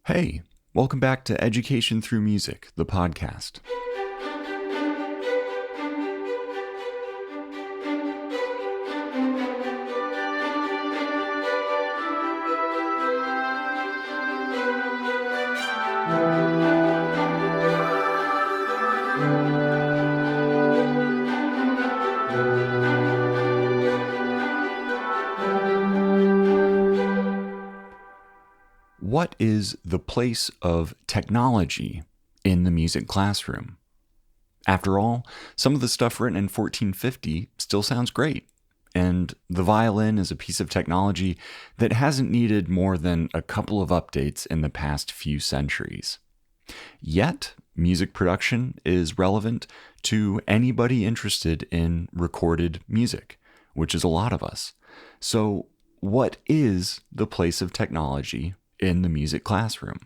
Hey, welcome back to Education Through Music, the podcast. What is the place of technology in the music classroom? After all, some of the stuff written in 1450 still sounds great, and the violin is a piece of technology that hasn't needed more than a couple of updates in the past few centuries. Yet, music production is relevant to anybody interested in recorded music, which is a lot of us. So, what is the place of technology in the music classroom?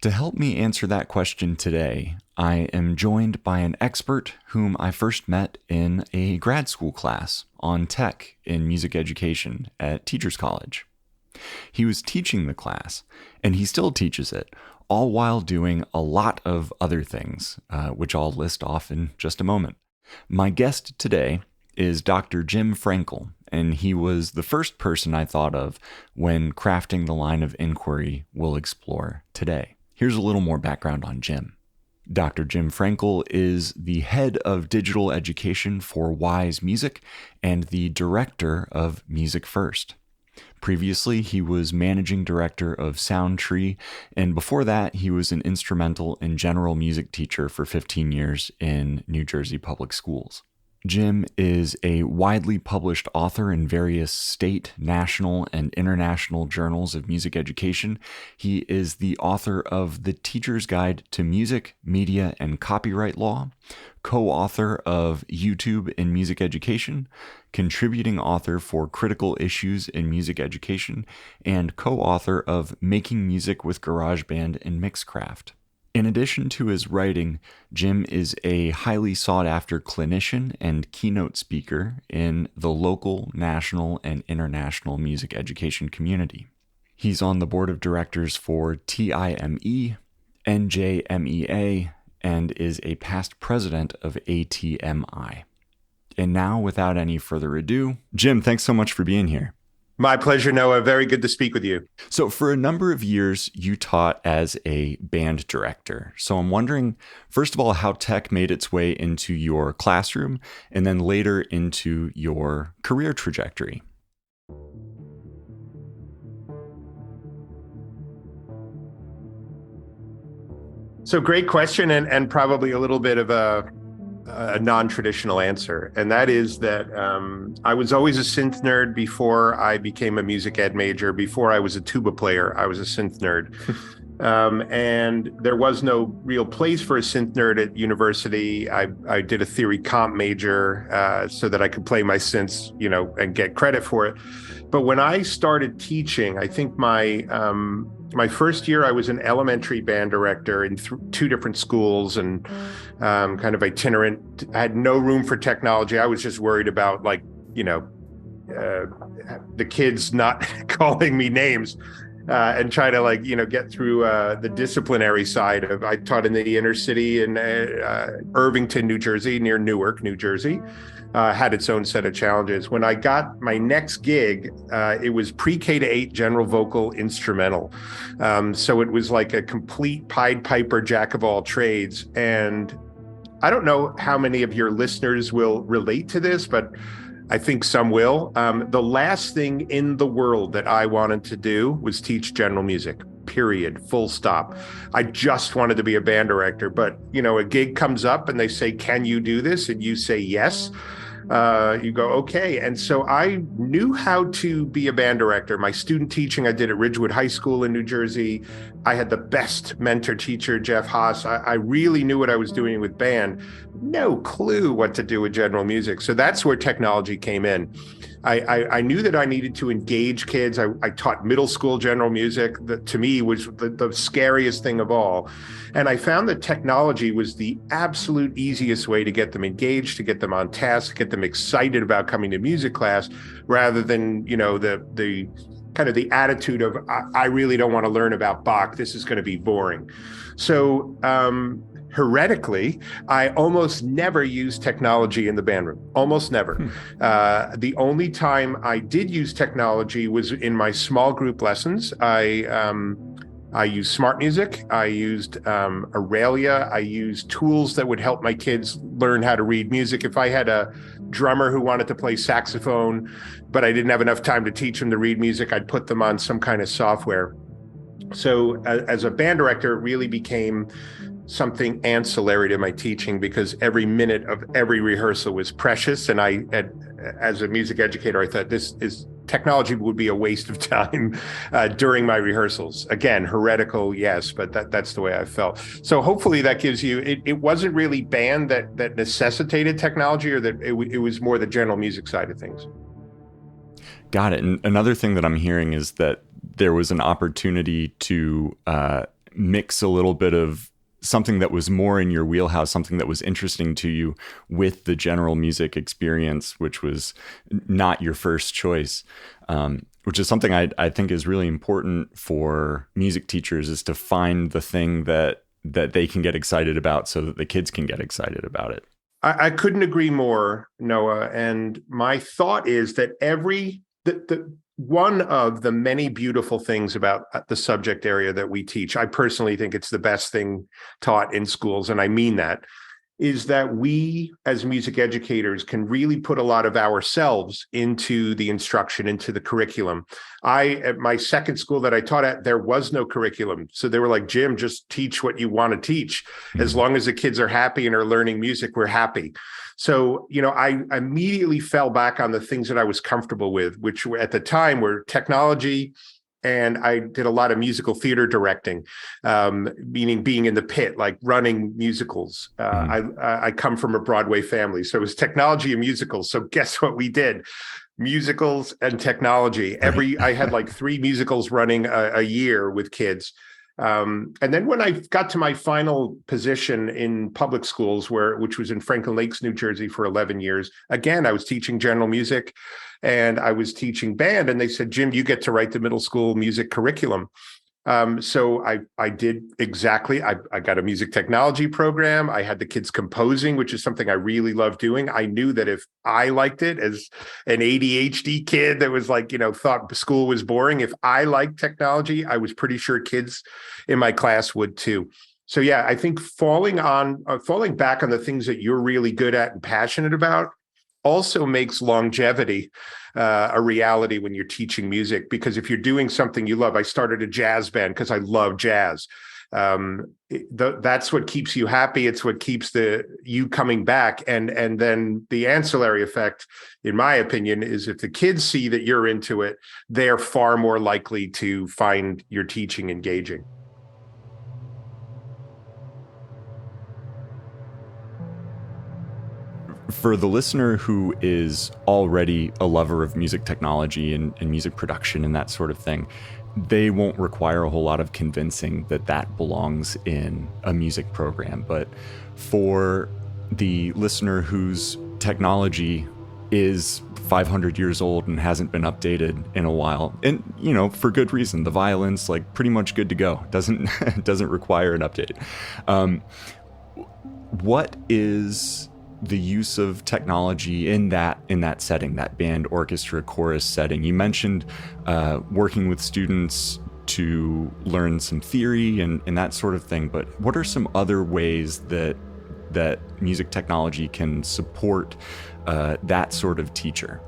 To help me answer that question today, I am joined by an expert whom I first met in a grad school class on tech in music education at Teachers College. He was teaching the class, and he still teaches it, all while doing a lot of other things, which I'll list off in just a moment. My guest today is Dr. Jim Frankel, and he was the first person I thought of when crafting the line of inquiry we'll explore today. Here's a little more background on Jim. Dr. Jim Frankel is the head of digital education for Wise Music and the director of MusicFirst. Previously, he was managing director of Soundtree, and before that, he was an instrumental and general music teacher for 15 years in New Jersey public schools. Jim is a widely published author in various state, national, and international journals of music education. He is the author of The Teacher's Guide to Music, Media, and Copyright Law, co-author of YouTube in Music Education, contributing author for Critical Issues in Music Education, and co-author of Making Music with GarageBand and Mixcraft. In addition to his writing, Jim is a highly sought-after clinician and keynote speaker in the local, national, and international music education community. He's on the board of directors for TIME, NJMEA, and is a past president of ATMI. And now, without any further ado, Jim, thanks so much for being here. My pleasure, Noah. Very good to speak with you. So for a number of years, you taught as a band director. So I'm wondering, first of all, how tech made its way into your classroom and then later into your career trajectory. So great question and probably a little bit of a non-traditional answer. And that is that I was always a synth nerd before I became a music ed major. Before I was a tuba player, I was a synth nerd. And there was no real place for a synth nerd at university. I did a theory comp major so that I could play my synths, and get credit for it. But when I started teaching, I think my first year, I was an elementary band director in two different schools and kind of itinerant. I had no room for technology. I was just worried about the kids not calling me names and try to get through the disciplinary side of. I taught in the inner city in Irvington, New Jersey, near Newark, New Jersey. Had its own set of challenges. When I got my next gig, it was pre-K to 8 general vocal instrumental. So it was like a complete Pied Piper, jack of all trades. And I don't know how many of your listeners will relate to this, but I think some will. The last thing in the world that I wanted to do was teach general music. Period. Full stop. I just wanted to be a band director, but a gig comes up and they say, "Can you do this?" And you say yes. You go, okay. And so I knew how to be a band director. My student teaching I did at Ridgewood High School in New Jersey. I had the best mentor teacher, Jeff Haas. I really knew what I was doing with band. No clue what to do with general music. So that's where technology came in. I knew that I needed to engage kids. I taught middle school general music. That to me was the scariest thing of all. And I found that technology was the absolute easiest way to get them engaged, to get them on task, to get them excited about coming to music class, rather than, the kind of the attitude of, I really don't want to learn about Bach. This is going to be boring. So heretically, I almost never use technology in the band room, almost never. The only time I did use technology was in my small group lessons. I used smart music. I used Aurelia. I used tools that would help my kids learn how to read music. If I had a drummer who wanted to play saxophone, but I didn't have enough time to teach them to read music, I'd put them on some kind of software. So as a band director, it really became something ancillary to my teaching, because every minute of every rehearsal was precious. And as a music educator, I thought technology would be a waste of time during my rehearsals. Again, heretical, yes, but that's the way I felt. So hopefully that gives you, it wasn't really band that necessitated technology, or that it was more the general music side of things. Got it. And another thing that I'm hearing is that there was an opportunity to mix a little bit of something that was more in your wheelhouse, something that was interesting to you, with the general music experience, which was not your first choice, which is something I think is really important for music teachers, is to find the thing that they can get excited about so that the kids can get excited about it. I couldn't agree more, Noah. And my thought is that one of the many beautiful things about the subject area that we teach, I personally think it's the best thing taught in schools, and I mean that, is that we as music educators can really put a lot of ourselves into the instruction, into the curriculum. At my second school that I taught at, there was no curriculum. So they were like, Jim, just teach what you want to teach. As long as the kids are happy and are learning music, we're happy. So, I immediately fell back on the things that I was comfortable with, which at the time were technology. And I did a lot of musical theater directing, meaning being in the pit, like running musicals. I come from a Broadway family, so it was technology and musicals. So guess what we did? Musicals and technology. I had like 3 musicals running a year with kids. And then when I got to my final position in public schools, which was in Frankel Lakes, New Jersey, for 11 years, again, I was teaching general music and I was teaching band. And they said, Jim, you get to write the middle school music curriculum. So I did exactly. I got a music technology program. I had the kids composing, which is something I really love doing. I knew that if I liked it as an ADHD kid that was like, thought school was boring, if I liked technology, I was pretty sure kids in my class would too. So yeah, I think falling back on the things that you're really good at and passionate about also makes longevity a reality when you're teaching music, because if you're doing something you love, I started a jazz band because I love jazz. That's what keeps you happy. It's what keeps you coming back. And then the ancillary effect, in my opinion, is if the kids see that you're into it, they're far more likely to find your teaching engaging. For the listener who is already a lover of music technology and music production and that sort of thing, they won't require a whole lot of convincing that belongs in a music program. But for the listener whose technology is 500 years old and hasn't been updated in a while, and for good reason, the violin's like pretty much good to go, doesn't require an update. What is the use of technology in that setting, that band, orchestra, chorus setting? You mentioned working with students to learn some theory and that sort of thing, but what are some other ways that music technology can support that sort of teacher?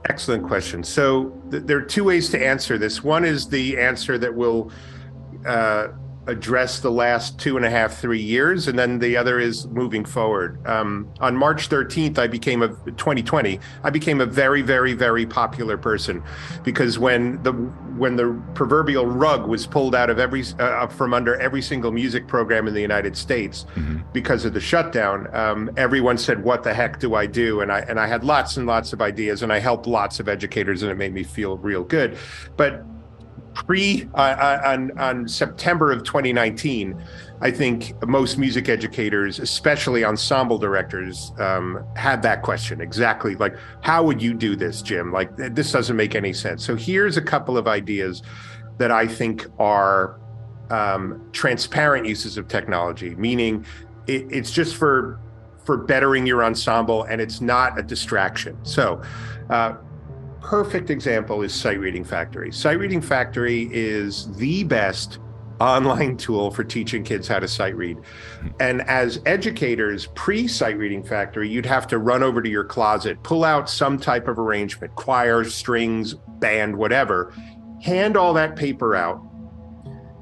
Excellent question. So there are 2 ways to answer this. One is the answer that will address the last 2.5, 3 years, and then the other is moving forward. On March 13th, 2020, I became a very, very, very popular person, because when the proverbial rug was pulled out of from under every single music program in the United States, because of the shutdown, everyone said, "What the heck do I do?" And I had lots and lots of ideas, and I helped lots of educators, and it made me feel real good. But on September of 2019, I think most music educators, especially ensemble directors, had that question exactly. Like, how would you do this, Jim? Like, this doesn't make any sense. So here's a couple of ideas that I think are transparent uses of technology, meaning it's just for bettering your ensemble, and it's not a distraction. So perfect example is Sight Reading Factory. Sight Reading Factory is the best online tool for teaching kids how to sight read. And as educators, pre-Sight Reading Factory, you'd have to run over to your closet, pull out some type of arrangement, choir, strings, band, whatever, hand all that paper out,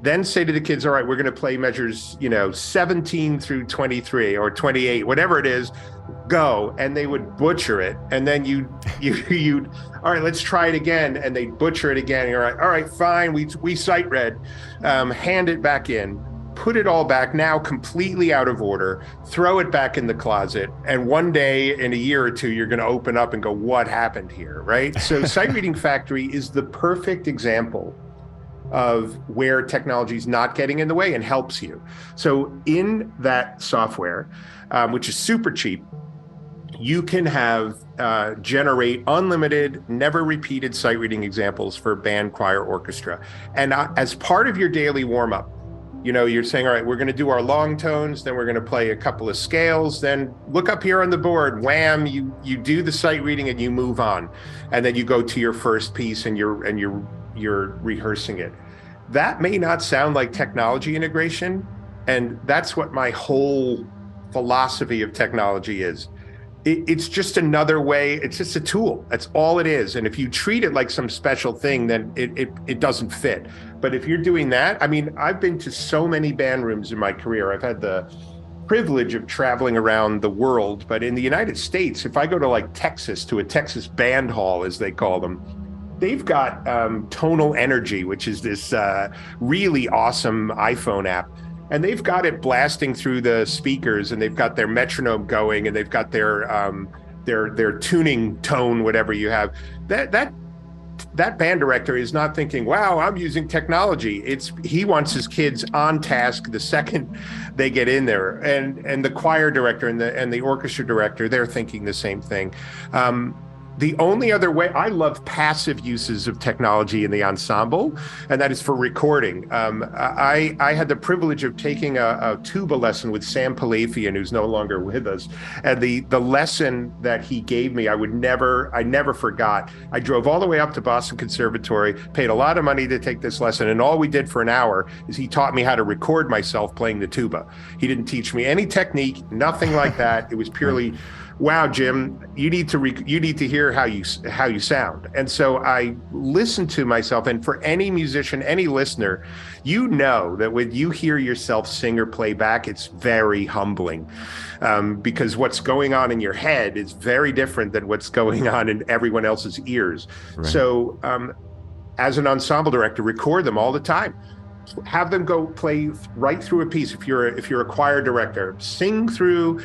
then say to the kids, all right, we're going to play measures, 17 through 23 or 28, whatever it is, go. And they would butcher it. And then you'd all right, let's try it again. And they'd butcher it again. You're like, all right, fine. We sight read, hand it back in, put it all back, now completely out of order, throw it back in the closet. And one day in a year or two, you're going to open up and go, what happened here, right? So Sight Reading Factory is the perfect example of where technology is not getting in the way and helps you. So in that software, which is super cheap, you can have generate unlimited, never repeated sight reading examples for band, choir, orchestra. And as part of your daily warm-up, you're saying, all right, we're going to do our long tones, then we're going to play a couple of scales, then look up here on the board, wham, you do the sight reading and you move on. And then you go to your first piece and you're rehearsing it. That may not sound like technology integration, and that's what my whole philosophy of technology is. It's just another way, it's just a tool. That's all it is. And if you treat it like some special thing, then it doesn't fit. But if you're doing that, I mean, I've been to so many band rooms in my career. I've had the privilege of traveling around the world, but in the United States, if I go to like Texas, to a Texas band hall, as they call them, they've got Tonal Energy, which is this really awesome iPhone app. And they've got it blasting through the speakers, and they've got their metronome going, and they've got their tuning tone, whatever you have. That band director is not thinking, wow, I'm using technology. He wants his kids on task the second they get in there. And the choir director and the orchestra director, they're thinking the same thing. The only other way, I love passive uses of technology in the ensemble, and that is for recording. I had the privilege of taking a tuba lesson with Sam Palafian, who's no longer with us. And the lesson that he gave me, I never forgot. I drove all the way up to Boston Conservatory, paid a lot of money to take this lesson, and all we did for an hour is he taught me how to record myself playing the tuba. He didn't teach me any technique, nothing like that. It was purely, wow, Jim, you need to hear how you sound. And so I listened to myself, and for any musician, any listener, that when you hear yourself sing or play back, it's very humbling, because what's going on in your head is very different than what's going on in everyone else's ears. Right. So as an ensemble director, record them all the time. Have them go play right through a piece. If you're a choir director, sing through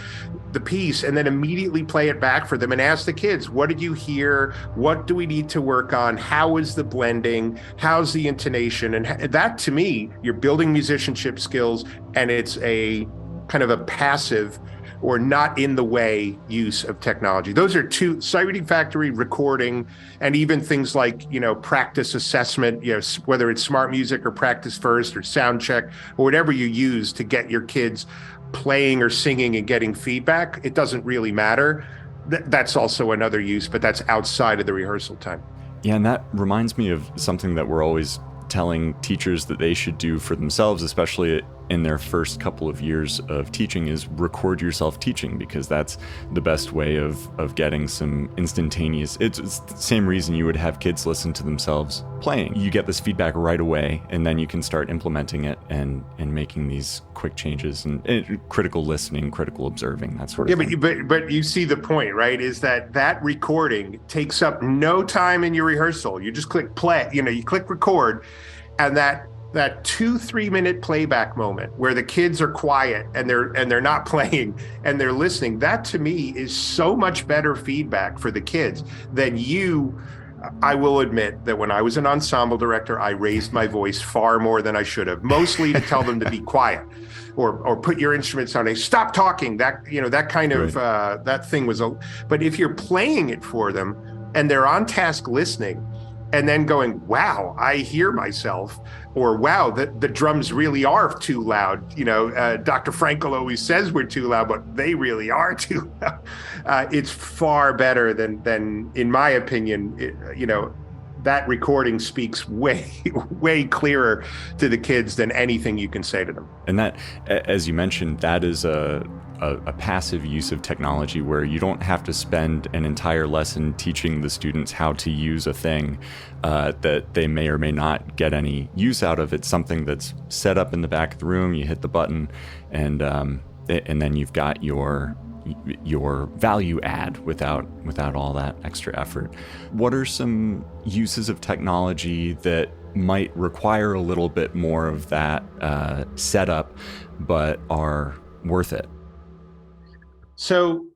the piece and then immediately play it back for them and ask the kids, what did you hear? What do we need to work on? How is the blending? How's the intonation? And that, to me, you're building musicianship skills, and it's a kind of a passive or not in the way use of technology. Those are two: Sight Reading Factory, recording, and even things like, practice assessment, whether it's smart music or MusicFirst or sound check or whatever you use to get your kids playing or singing and getting feedback. It doesn't really matter. That's also another use, but that's outside of the rehearsal time. Yeah, and that reminds me of something that we're always telling teachers that they should do for themselves, especially in their first couple of years of teaching, is record yourself teaching, because that's the best way of getting some instantaneous. It's the same reason you would have kids listen to themselves playing. You get this feedback right away, and then you can start implementing it and making these quick changes and critical listening, critical observing, that sort of thing. But you see the point, right? Is that recording takes up no time in your rehearsal. You just click play, you click record, and that 2-3 minute playback moment where the kids are quiet and they're not playing and they're listening, that to me is so much better feedback for the kids than you I will admit that when I was an ensemble director, I raised my voice far more than I should have, mostly to tell them to be quiet or put your instruments on, stop talking. That, that kind of, that thing was, but if you're playing it for them and they're on task listening and then going, wow, I hear myself, or wow, the drums really are too loud. Dr. Frankel always says we're too loud, but they really are too loud. It's far better than in my opinion, that recording speaks way clearer to the kids than anything you can say to them. And that, as you mentioned, that is a passive use of technology where you don't have to spend an entire lesson teaching the students how to use a thing that they may or may not get any use out of. It's something that's set up in the back of the room. You hit the button, and then you've got your value add without all that extra effort. What are some uses of technology that might require a little bit more of that setup, but are worth it? So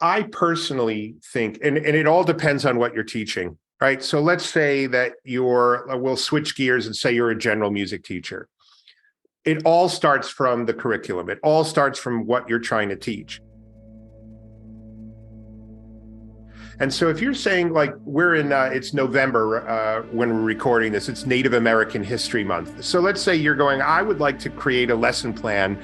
I personally think, and it all depends on what you're teaching, right? So let's say that we'll switch gears and say you're a general music teacher. It all starts from the curriculum. It all starts from what you're trying to teach. And so if you're saying, like, we're in, it's November when we're recording this, it's Native American History Month. So let's say you're going, I would like to create a lesson plan,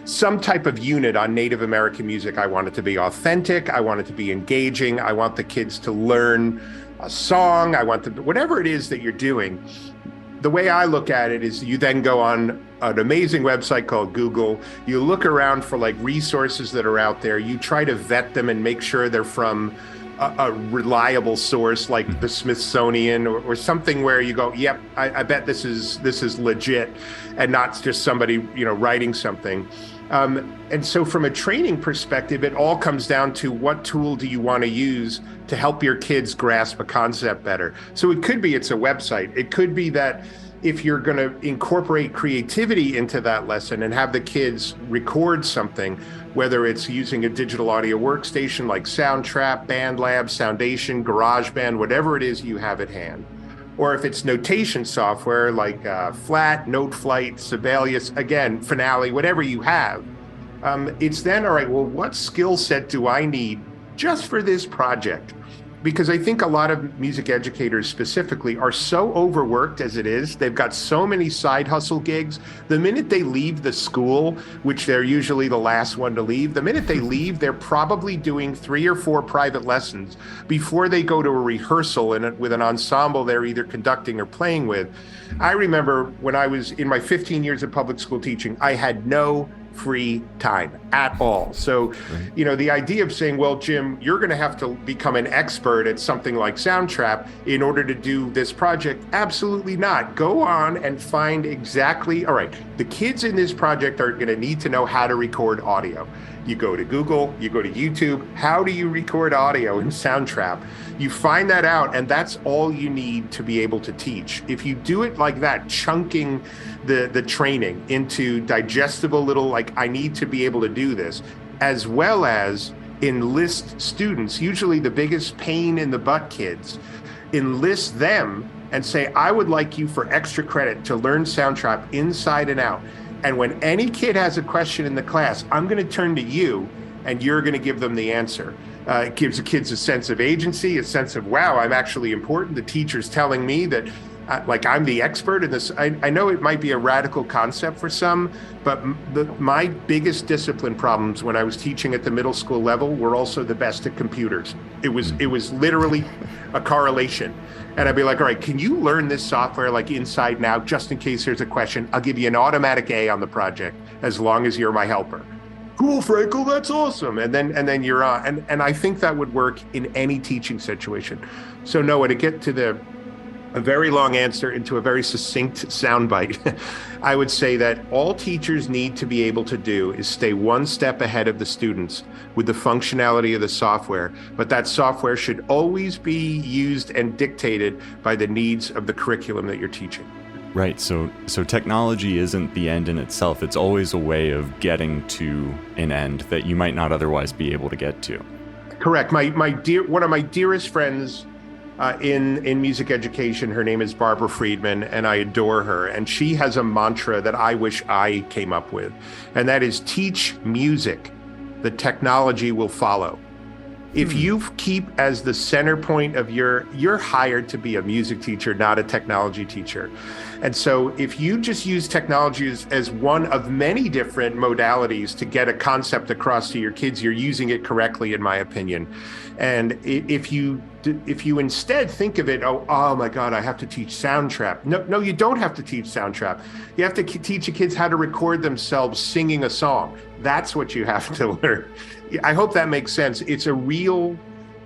some type of unit on Native American music. I want it to be authentic. I want it to be engaging. I want the kids to learn a song. I want whatever it is that you're doing. The way I look at it is you then go on an amazing website called Google. You look around for like resources that are out there. You try to vet them and make sure they're from a reliable source like the Smithsonian or something where you go, yep, I bet this is legit and not just somebody, writing something. And so from a training perspective, it all comes down to what tool do you want to use to help your kids grasp a concept better. So it could be it's a website. It could be that if you're going to incorporate creativity into that lesson and have the kids record something, whether it's using a digital audio workstation like Soundtrap, BandLab, Soundation, GarageBand, whatever it is you have at hand. Or if it's notation software like Flat, Noteflight, Sibelius, again, Finale, whatever you have, it's then, all right, well, what skill set do I need just for this project? Because I think a lot of music educators specifically are so overworked as it is. They've got so many side hustle gigs. The minute they leave the school, which they're usually the last one to leave, the minute they leave, they're probably doing 3 or 4 private lessons before they go to a rehearsal with an ensemble they're either conducting or playing with. I remember when I was in my 15 years of public school teaching, I had no free time at all. So, the idea of saying, well, Jim, you're going to have to become an expert at something like Soundtrap in order to do this project. Absolutely not. Go on and find exactly, all right, the kids in this project are going to need to know how to record audio. You go to Google, you go to YouTube. How do you record audio in Soundtrap? You find that out, and that's all you need to be able to teach. If you do it like that, chunking the training into digestible little, like, I need to be able to do this, as well as enlist students, usually the biggest pain in the butt kids, enlist them and say, I would like you for extra credit to learn Soundtrap inside and out. And when any kid has a question in the class, I'm going to turn to you and you're going to give them the answer. It gives the kids a sense of agency, a sense of, wow, I'm actually important. The teacher's telling me that I'm the expert in this. I know it might be a radical concept for some, but my biggest discipline problems when I was teaching at the middle school level were also the best at computers. It was literally a correlation. And I'd be like, all right, can you learn this software like inside and out, just in case there's a question? I'll give you an automatic A on the project as long as you're my helper. Cool, Frankel, that's awesome. And then you're on. And I think that would work in any teaching situation. So Noah, to get to a very long answer into a very succinct soundbite, I would say that all teachers need to be able to do is stay one step ahead of the students with the functionality of the software, but that software should always be used and dictated by the needs of the curriculum that you're teaching. Right. So technology isn't the end in itself. It's always a way of getting to an end that you might not otherwise be able to get to. Correct. One of my dearest friends in music education. Her name is Barbara Friedman, and I adore her. And she has a mantra that I wish I came up with, and that is teach music, the technology will follow. If you keep as the center point of you're hired to be a music teacher, not a technology teacher. And so if you just use technology as one of many different modalities to get a concept across to your kids, you're using it correctly, in my opinion. And if you instead think of it, oh my God, I have to teach sound trap. No, you don't have to teach sound trap. You have to teach your kids how to record themselves singing a song. That's what you have to learn. I hope that makes sense. It's a real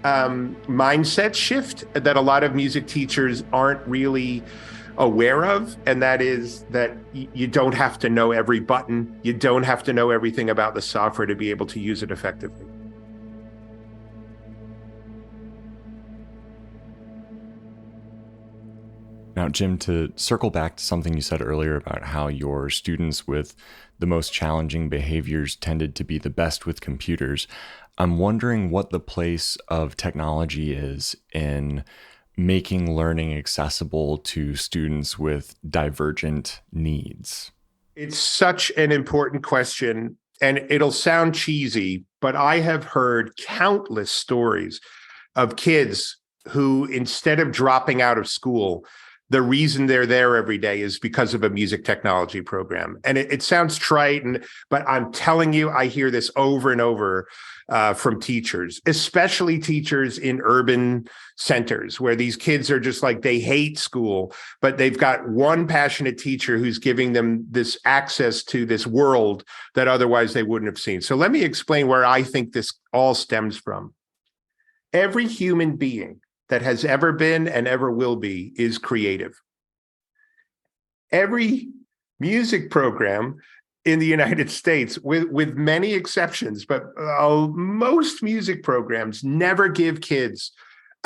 mindset shift that a lot of music teachers aren't really aware of, and that is that you don't have to know every button. You don't have to know everything about the software to be able to use it effectively. Now, Jim, to circle back to something you said earlier about how your students with the most challenging behaviors tended to be the best with computers, I'm wondering what the place of technology is in making learning accessible to students with divergent needs. It's such an important question, and it'll sound cheesy, but I have heard countless stories of kids who, instead of dropping out of school, the reason they're there every day is because of a music technology program. And it sounds trite, but I'm telling you, I hear this over and over from teachers, especially teachers in urban centers where these kids are just like, they hate school, but they've got one passionate teacher who's giving them this access to this world that otherwise they wouldn't have seen. So let me explain where I think this all stems from. Every human being that has ever been and ever will be is creative. Every music program in the United States, with many exceptions, but most music programs never give kids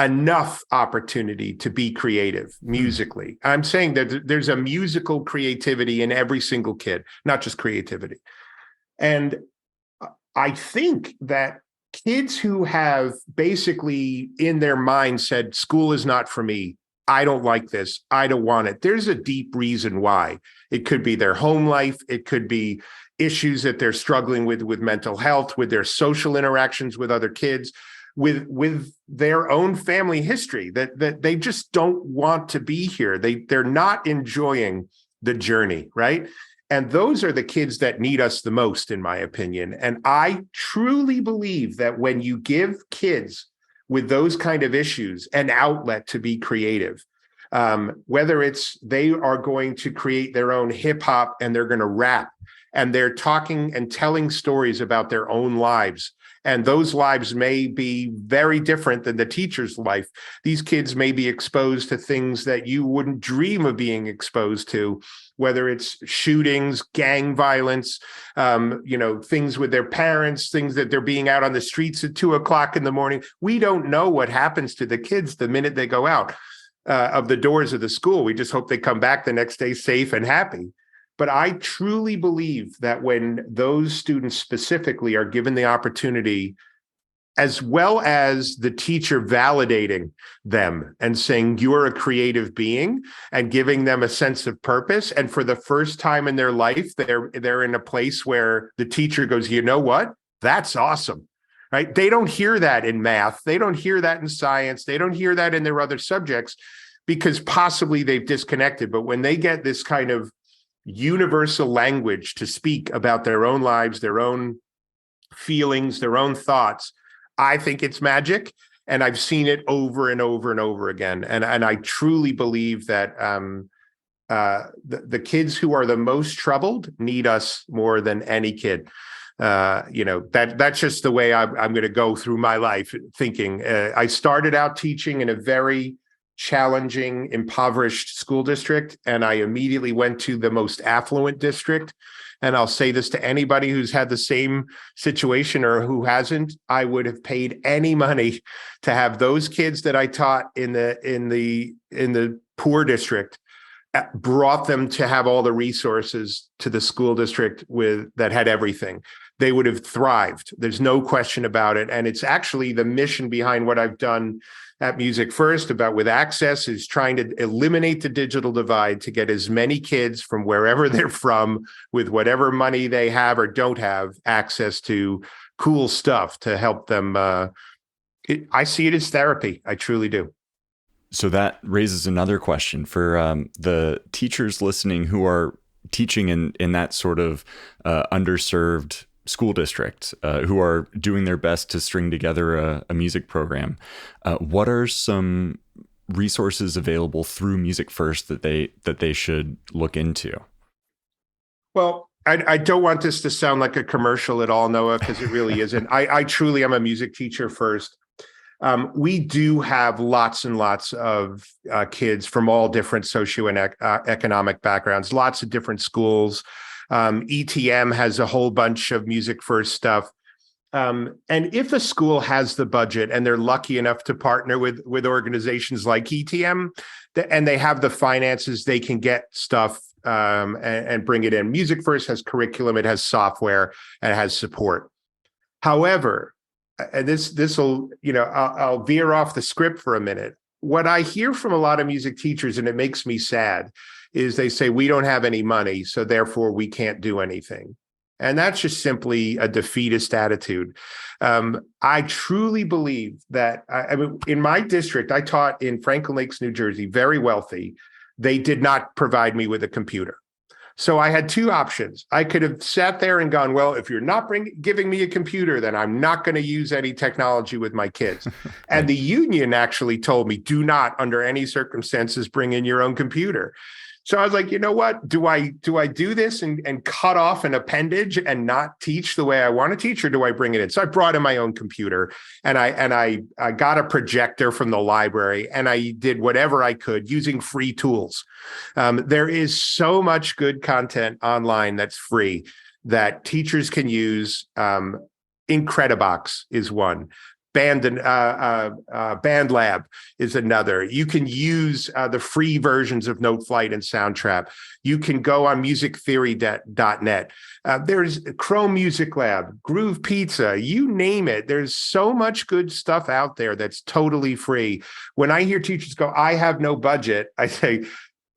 enough opportunity to be creative musically. I'm saying that there's a musical creativity in every single kid, not just creativity. And I think that kids who have basically in their mind said, school is not for me, I don't like this, I don't want it, there's a deep reason why. It could be their home life, it could be issues that they're struggling with mental health, with their social interactions with other kids, with their own family history, that they just don't want to be here. They're not enjoying the journey, right? And those are the kids that need us the most, in my opinion. And I truly believe that when you give kids with those kind of issues an outlet to be creative, whether it's they are going to create their own hip hop and they're going to rap and they're talking and telling stories about their own lives, and those lives may be very different than the teacher's life. These kids may be exposed to things that you wouldn't dream of being exposed to, whether it's shootings, gang violence, things with their parents, things that they're being out on the streets at 2:00 in the morning. We don't know what happens to the kids the minute they go out of the doors of the school. We just hope they come back the next day safe and happy. But I truly believe that when those students specifically are given the opportunity, as well as the teacher validating them and saying, you're a creative being, and giving them a sense of purpose. And for the first time in their life, they're in a place where the teacher goes, you know what? That's awesome, right? They don't hear that in math. They don't hear that in science. They don't hear that in their other subjects because possibly they've disconnected. But when they get this kind of universal language to speak about their own lives, their own feelings, their own thoughts, I think it's magic. And I've seen it over and over and over again. And I truly believe that the kids who are the most troubled need us more than any kid. That's just the way I'm going to go through my life thinking. I started out teaching in a very challenging, impoverished school district, and I immediately went to the most affluent district. And I'll say this to anybody who's had the same situation or who hasn't, I would have paid any money to have those kids that I taught in the poor district, brought them to have all the resources to the school district that had everything. they would have thrived. There's no question about it. And it's actually the mission behind what I've done at MusicFirst about with Access is trying to eliminate the digital divide to get as many kids from wherever they're from with whatever money they have or don't have access to cool stuff to help them. I see it as therapy. I truly do. So that raises another question for the teachers listening who are teaching in that sort of underserved school district, who are doing their best to string together a music program. What are some resources available through MusicFirst that they should look into? Well, I don't want this to sound like a commercial at all, Noah, because it really isn't. I truly am a music teacher first. We do have lots and lots of kids from all different socioeconomic backgrounds, lots of different schools. ETM has a whole bunch of MusicFirst stuff. And if a school has the budget and they're lucky enough to partner with organizations like ETM, and they have the finances, they can get stuff and bring it in. MusicFirst has curriculum, it has software, and it has support. However, and this will, I'll veer off the script for a minute. What I hear from a lot of music teachers, and it makes me sad, is they say, we don't have any money, so therefore we can't do anything. And that's just simply a defeatist attitude. I truly believe that, in my district, I taught in Frankel Lakes, New Jersey, very wealthy. They did not provide me with a computer. So I had two options. I could have sat there and gone, well, if you're not giving me a computer, then I'm not going to use any technology with my kids. And the union actually told me, do not, under any circumstances, bring in your own computer. So I was like, you know what? Do I do this and cut off an appendage and not teach the way I want to teach, or do I bring it in? So I brought in my own computer and I got a projector from the library, and I did whatever I could using free tools. There is so much good content online that's free that teachers can use. Incredibox is one. BandLab is another. You can use the free versions of Noteflight and Soundtrap. You can go on musictheory.net. There's Chrome Music Lab, Groove Pizza, you name it. There's so much good stuff out there that's totally free. When I hear teachers go, I have no budget, I say,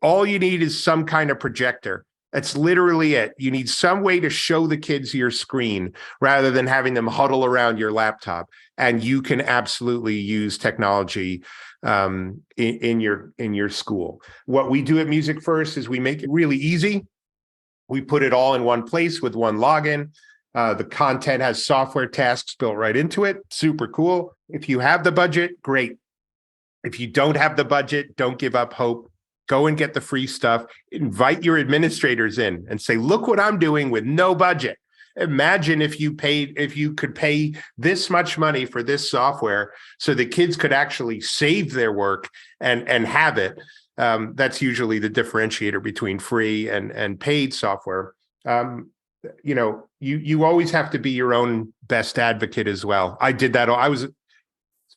all you need is some kind of projector. That's literally it. You need some way to show the kids your screen rather than having them huddle around your laptop. And you can absolutely use technology in your school. What we do at MusicFirst is we make it really easy. We put it all in one place with one login. The content has software tasks built right into it. Super cool. If you have the budget, great. If you don't have the budget, don't give up hope. Go and get the free stuff. Invite your administrators in and say, look what I'm doing with no budget. Imagine if you could pay this much money for this software so the kids could actually save their work and have it. That's usually the differentiator between free and paid software. You always have to be your own best advocate as well. I did that.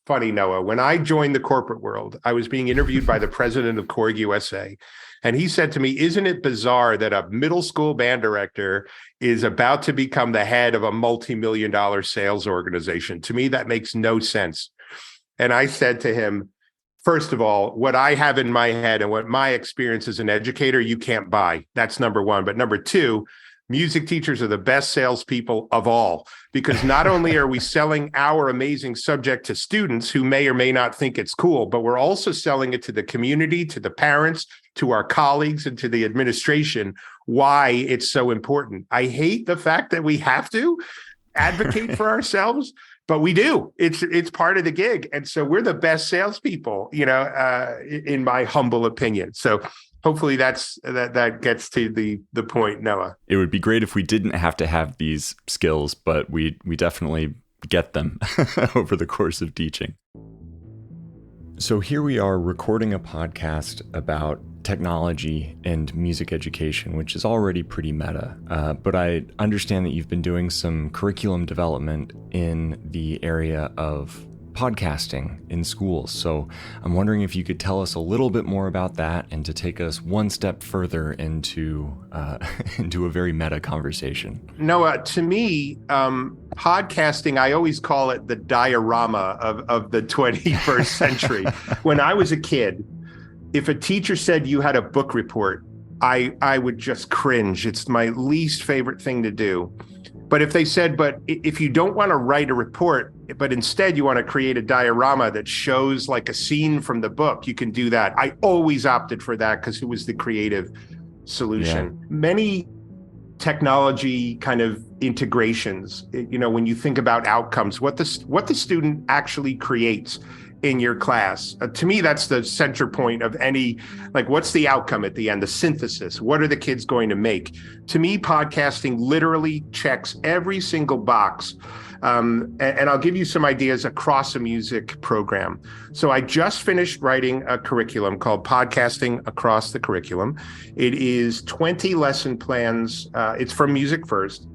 Funny, Noah, when I joined the corporate world, I was being interviewed by the president of Korg USA. And he said to me, isn't it bizarre that a middle school band director is about to become the head of a multi-million-dollar sales organization? To me, that makes no sense. And I said to him, first of all, what I have in my head and what my experience as an educator, you can't buy. That's number one. But number two, music teachers are the best salespeople of all, because not only are we selling our amazing subject to students who may or may not think it's cool, but we're also selling it to the community, to the parents, to our colleagues, and to the administration, why it's so important. I hate the fact that we have to advocate for ourselves, but we do. It's part of the gig. And so we're the best salespeople, in my humble opinion. So hopefully that gets to the point, Noah. It would be great if we didn't have to have these skills, but we definitely get them over the course of teaching. So here we are recording a podcast about technology and music education, which is already pretty meta. But I understand that you've been doing some curriculum development in the area of podcasting in schools. So I'm wondering if you could tell us a little bit more about that and to take us one step further into into a very meta conversation. Noah, to me, podcasting, I always call it the diorama of the 21st century. When I was a kid, if a teacher said you had a book report, I would just cringe. It's my least favorite thing to do. But if they said, but if you don't want to write a report, but instead you want to create a diorama that shows like a scene from the book, you can do that. I always opted for that because it was the creative solution. Yeah. Many technology kind of integrations, when you think about outcomes, what the student actually creates in your class. To me, that's the center point of any, like, what's the outcome at the end, the synthesis? What are the kids going to make? To me, podcasting literally checks every single box. And I'll give you some ideas across a music program. So I just finished writing a curriculum called Podcasting Across the Curriculum. It is 20 lesson plans. It's from MusicFirst.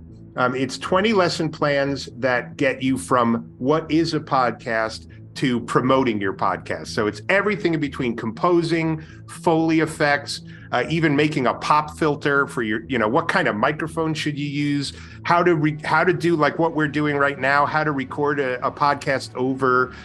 It's 20 lesson plans that get you from what is a podcast to promoting your podcast. So it's everything in between: composing, Foley effects, even making a pop filter for your, what kind of microphone should you use, how to do like what we're doing right now, how to record a podcast over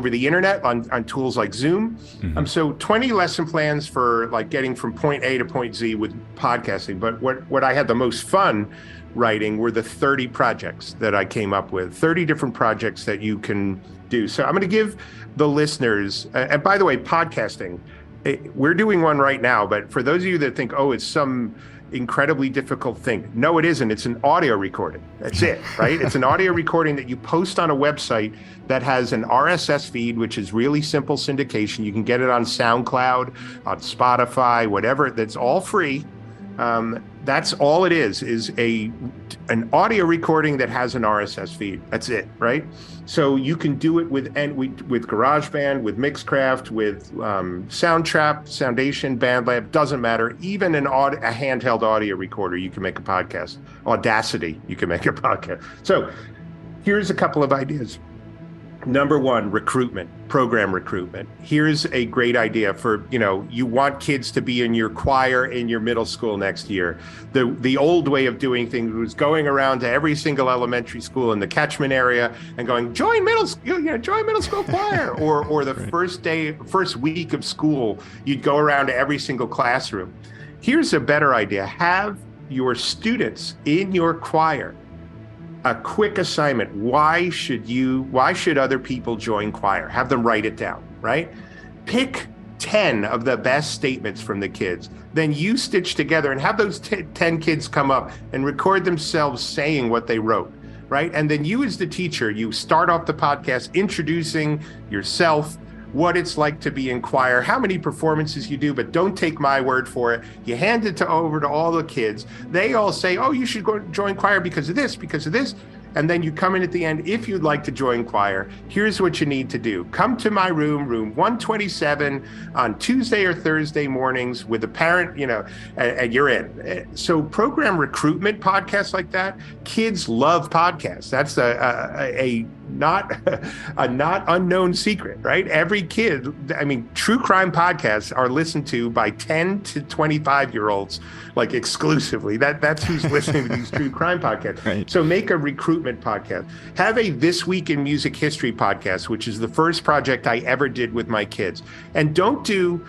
the internet on tools like Zoom. Mm-hmm. So 20 lesson plans for like getting from point A to point Z with podcasting. But what I had the most fun writing were the 30 projects that I came up with, 30 different projects that you can do. So I'm going to give the listeners, and by the way, podcasting, we're doing one right now, but for those of you that think, oh, it's some incredibly difficult thing. No, it isn't. It's an audio recording. That's it, right? It's an audio recording that you post on a website that has an RSS feed, which is really simple syndication. You can get it on SoundCloud, on Spotify, whatever. That's all free. That's all it is an audio recording that has an RSS feed. That's it, right? So you can do it with GarageBand, with Mixcraft, with Soundtrap, Soundation, BandLab, doesn't matter. Even a handheld audio recorder, you can make a podcast. Audacity, you can make a podcast. So here's a couple of ideas. Number one, recruitment, program recruitment. Here's a great idea for, you want kids to be in your choir in your middle school next year. The old way of doing things was going around to every single elementary school in the catchment area and going, join middle school choir. or the right. first week of school, you'd go around to every single classroom. Here's a better idea. Have your students in your choir. A quick assignment. Why should other people join choir? Have them write it down, right? Pick 10 of the best statements from the kids. Then you stitch together and have those 10 kids come up and record themselves saying what they wrote, right? And then you as the teacher, you start off the podcast introducing yourself, what it's like to be in choir, how many performances you do, but don't take my word for it. You hand it over to all the kids. They all say, oh, you should go join choir because of this. And then you come in at the end. If you'd like to join choir, here's what you need to do. Come to my room 127 on Tuesday or Thursday mornings with a parent, and you're in. So program recruitment podcasts like that, kids love podcasts. That's a not unknown secret, right? Every kid, true crime podcasts are listened to by 10 to 25-year-olds, like exclusively. That's who's listening to these true crime podcasts. Right. So make a recruitment podcast. Have a This Week in Music History podcast, which is the first project I ever did with my kids. And don't do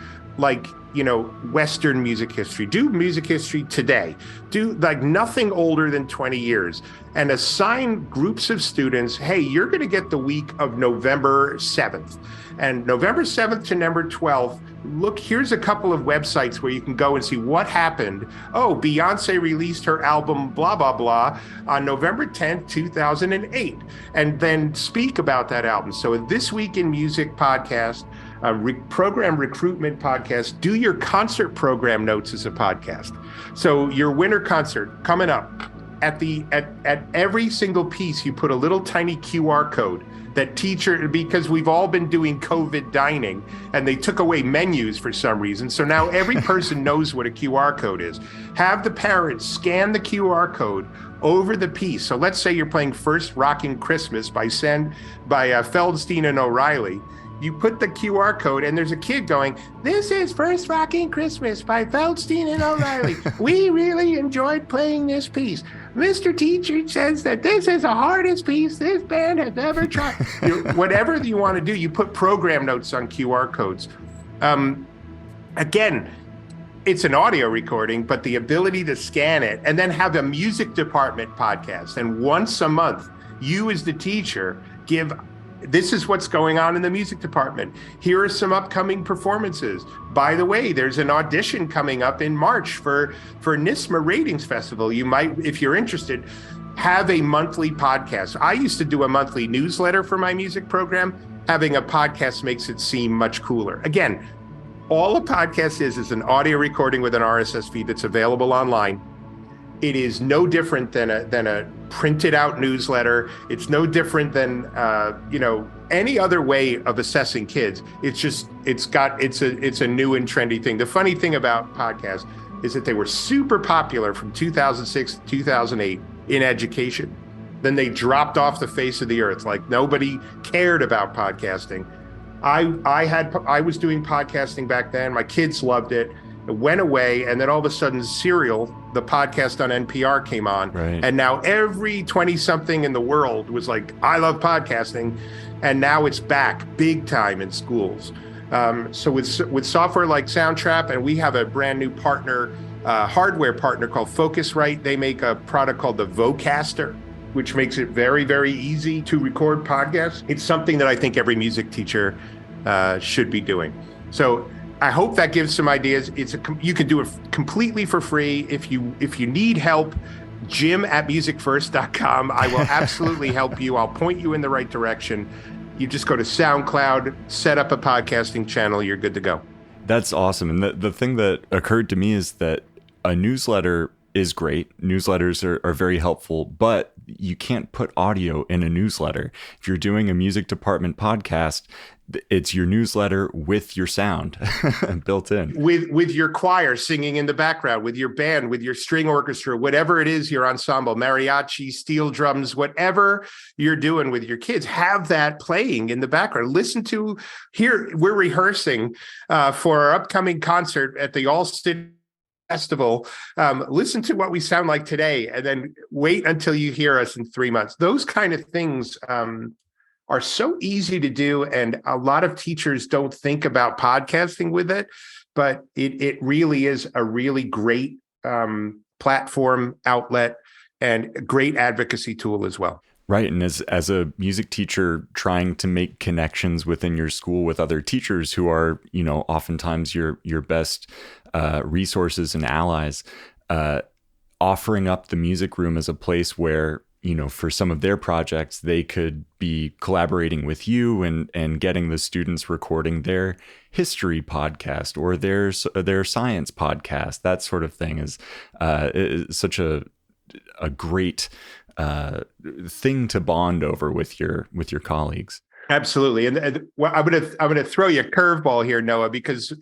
Western music history. Do music history today. Do like nothing older than 20 years and assign groups of students, hey, you're going to get the week of November 7th. And November 7th to November 12th, look, here's a couple of websites where you can go and see what happened. Oh, Beyonce released her album, blah, blah, blah, on November 10th, 2008, and then speak about that album. So This Week in Music podcast, program recruitment podcast, do your concert program notes as a podcast. So your winter concert coming up, at every single piece, you put a little tiny QR code that because we've all been doing COVID dining and they took away menus for some reason. So now every person knows what a QR code is. Have the parents scan the QR code over the piece. So let's say you're playing First Rockin' Christmas by Feldstein and O'Reilly. You put the QR code and there's a kid going, "This is First Rockin' Christmas by Feldstein and O'Reilly. We really enjoyed playing this piece. Mr. Teacher says that this is the hardest piece this band has ever tried." Whatever you want to do, you put program notes on QR codes. Again, it's an audio recording, but the ability to scan it and then have a music department podcast. And once a month, you as the teacher this is what's going on in the music department. Here are some upcoming performances. By the way, there's an audition coming up in March for NISMA Ratings Festival. You might, if you're interested, have a monthly podcast. I used to do a monthly newsletter for my music program. Having a podcast makes it seem much cooler. Again, all a podcast is an audio recording with an RSS feed that's available online. It is no different than a printed out newsletter. It's no different than any other way of assessing kids. It's a new and trendy thing. The funny thing about podcasts is that they were super popular from 2006 to 2008 in education. Then they dropped off the face of the earth. Like nobody cared about podcasting. I was doing podcasting back then. My kids loved it. It went away, and then all of a sudden Serial, the podcast on NPR, came on. Right. And now every 20-something in the world was like, "I love podcasting." And now it's back big time in schools. So with software like Soundtrap, and we have a brand new partner, hardware partner called Focusrite. They make a product called the Vocaster, which makes it very, very easy to record podcasts. It's something that I think every music teacher should be doing. So I hope that gives some ideas. You can do it completely for free. If you need help, jim@musicfirst.com. I will absolutely help you. I'll point you in the right direction. You just go to SoundCloud, set up a podcasting channel, you're good to go. That's awesome. And the thing that occurred to me is that a newsletter is great. Newsletters are very helpful, but you can't put audio in a newsletter. If you're doing a music department podcast, it's your newsletter with your sound built in. With your choir singing in the background, with your band, with your string orchestra, whatever it is, your ensemble, mariachi, steel drums, whatever you're doing with your kids, have that playing in the background. We're rehearsing for our upcoming concert at the All-City Festival. Listen to what we sound like today, and then wait until you hear us in 3 months. Those kind of things are so easy to do, and a lot of teachers don't think about podcasting with it, but it really is a really great platform outlet and a great advocacy tool as well. Right. And as a music teacher trying to make connections within your school with other teachers who are, oftentimes your best resources and allies, offering up the music room as a place where, for some of their projects, they could be collaborating with you and getting the students recording their history podcast or their science podcast. That sort of thing is such a great thing to bond over with your colleagues. Absolutely. And I'm going to throw you a curveball here, Noah, because,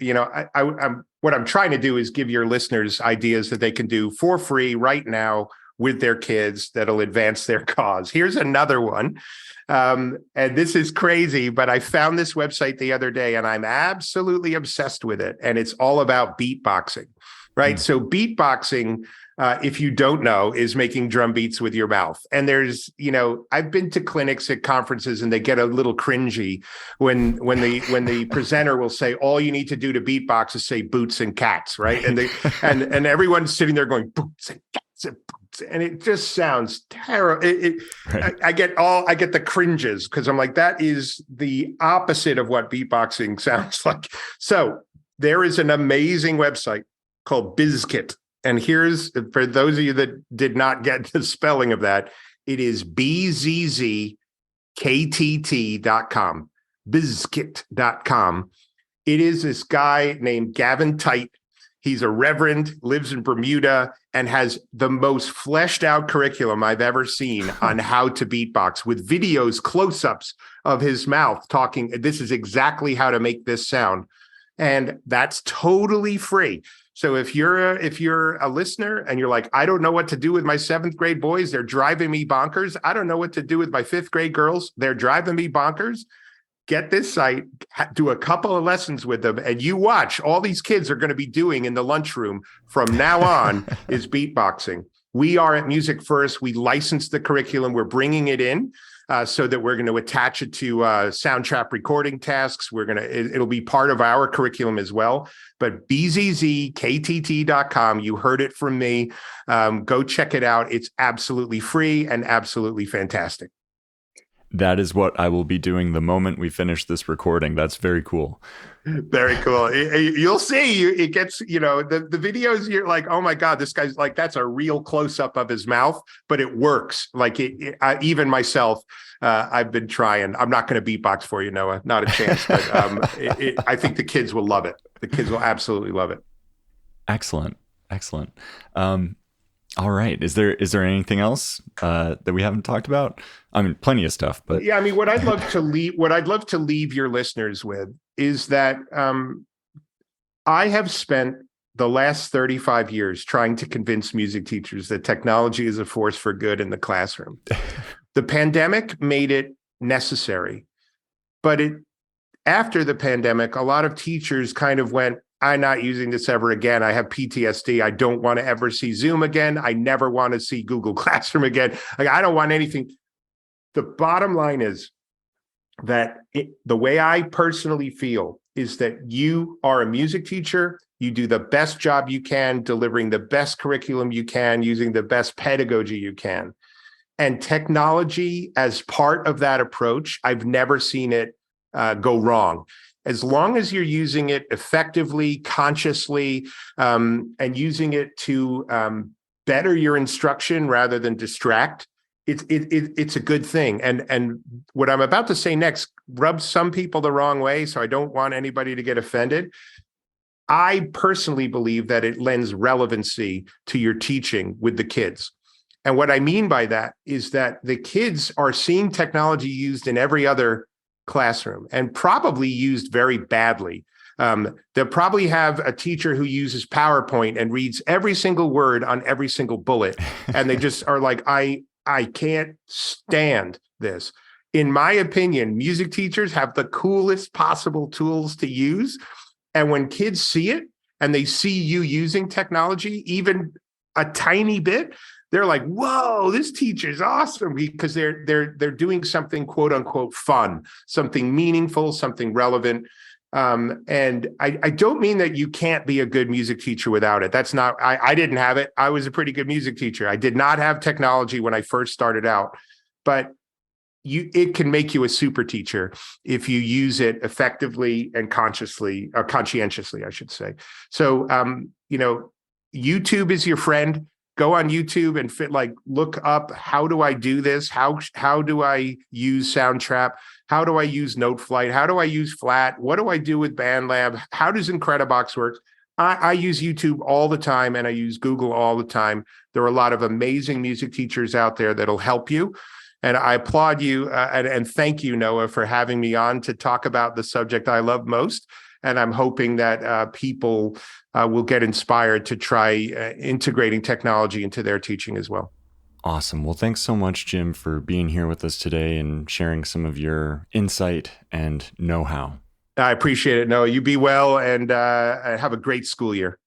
I'm what I'm trying to do is give your listeners ideas that they can do for free right now with their kids that'll advance their cause. Here's another one. And this is crazy, but I found this website the other day and I'm absolutely obsessed with it. And it's all about beatboxing, right? So beatboxing, if you don't know, is making drum beats with your mouth. And there's, I've been to clinics at conferences and they get a little cringy when the presenter will say, all you need to do to beatbox is say boots and cats, right? And and everyone's sitting there going boots and cats and boots. And it just sounds terrible. Right. I get the cringes because I'm like, that is the opposite of what beatboxing sounds like. So there is an amazing website called Bizkit. And here's, for those of you that did not get the spelling of that, it is BZZKTT.com, Bizkit.com. It is this guy named Gavin Tite. He's a reverend, lives in Bermuda, and has the most fleshed out curriculum I've ever seen on how to beatbox, with videos, close-ups of his mouth talking. This is exactly how to make this sound. And that's totally free. So if you're a listener and you're like, I don't know what to do with my 7th grade boys, they're driving me bonkers. I don't know what to do with my 5th grade girls, they're driving me bonkers. Get this site, do a couple of lessons with them, and you watch. All these kids are going to be doing in the lunchroom from now on is beatboxing. We are at MusicFirst. We license the curriculum. We're bringing it in so that we're going to attach it to Soundtrap recording tasks. It'll be part of our curriculum as well. But bzzktt.com, you heard it from me. Go check it out. It's absolutely free and absolutely fantastic. That is what I will be doing the moment we finish this recording. That's very cool. Very cool. You'll see. It gets, the videos, you're like, oh my God, this guy's like, that's a real close up of his mouth, but it works. Like even myself, I've been trying. I'm not going to beatbox for you, Noah. Not a chance. But I think the kids will love it. The kids will absolutely love it. Excellent. All right. Is there anything else that we haven't talked about? I mean, plenty of stuff, but yeah. I mean, what I'd love to leave your listeners with is that I have spent the last 35 years trying to convince music teachers that technology is a force for good in the classroom. The pandemic made it necessary, but after the pandemic, a lot of teachers kind of went, I'm not using this ever again. I have PTSD. I don't want to ever see Zoom again. I never want to see Google Classroom again. Like, I don't want anything. The bottom line is that the way I personally feel is that you are a music teacher. You do the best job you can, delivering the best curriculum you can, using the best pedagogy you can. And technology as part of that approach, I've never seen it go wrong. As long as you're using it effectively, consciously, and using it to better your instruction rather than distract, it's a good thing. And what I'm about to say next rubs some people the wrong way, so I don't want anybody to get offended. I personally believe that it lends relevancy to your teaching with the kids. And what I mean by that is that the kids are seeing technology used in every other classroom and probably used very badly. They'll probably have a teacher who uses PowerPoint and reads every single word on every single bullet. And they just are like, I can't stand this. In my opinion, music teachers have the coolest possible tools to use. And when kids see it and they see you using technology, even a tiny bit, they're like, whoa, this teacher's awesome, because they're doing something quote unquote fun, something meaningful, something relevant. And I don't mean that you can't be a good music teacher without it. That's not, I didn't have it. I was a pretty good music teacher. I did not have technology when I first started out, but it can make you a super teacher if you use it effectively and conscientiously, I should say. So, YouTube is your friend. Go on YouTube and look up, how do I do this? How do I use Soundtrap? How do I use Noteflight? How do I use Flat? What do I do with BandLab? How does Incredibox work? I use YouTube all the time, and I use Google all the time. There are a lot of amazing music teachers out there that'll help you. And I applaud you and thank you, Noah, for having me on to talk about the subject I love most. And I'm hoping that people will get inspired to try integrating technology into their teaching as well. Awesome. Well, thanks so much, Jim, for being here with us today and sharing some of your insight and know-how. I appreciate it, Noah. You be well and have a great school year.